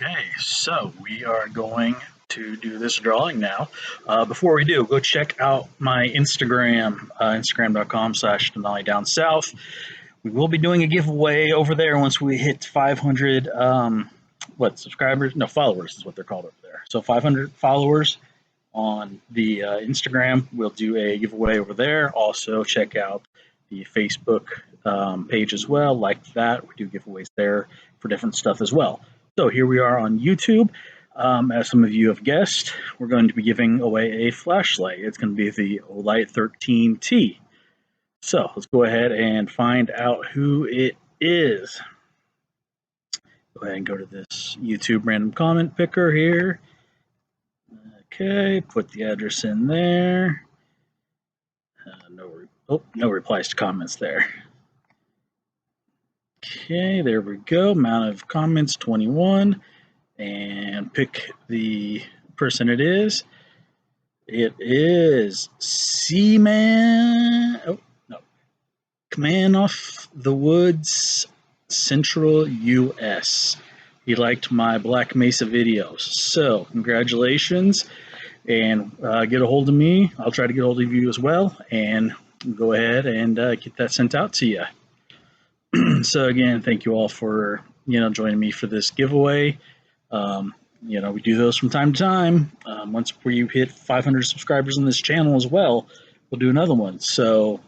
Okay, so we are going to do this drawing now. Before we do, go check out my Instagram, instagram.com/DenaliDownSouth. We will be doing a giveaway over there once we hit 500, subscribers? No, followers is what they're called over there. So 500 followers on the Instagram. We'll do a giveaway over there. Also, check out the Facebook page as well. Like that, we do giveaways there for different stuff as well. So here we are on YouTube. As some of you have guessed, we're going to be giving away a flashlight. It's going to be the Olight 13T. So let's go ahead and find out who it is. Go ahead and go to this YouTube random comment picker here. Okay, put the address in there. No replies to comments there. Okay, there we go. Amount of comments 21, and pick the person it is. It is Seaman. Oh no, Command Off the Woods, Central U.S. He liked my Black Mesa videos, so congratulations. And get a hold of me. I'll try to get a hold of you as well, and go ahead and get that sent out to you. So again, thank you all for joining me for this giveaway. We do those from time to time. Once we hit 500 subscribers on this channel as well, we'll do another one. So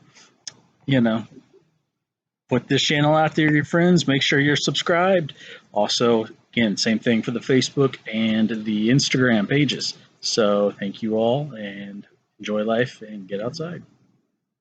put this channel out there to your friends. Make sure you're subscribed. Also, again, same thing for the Facebook and the Instagram pages. So thank you all, and enjoy life and get outside.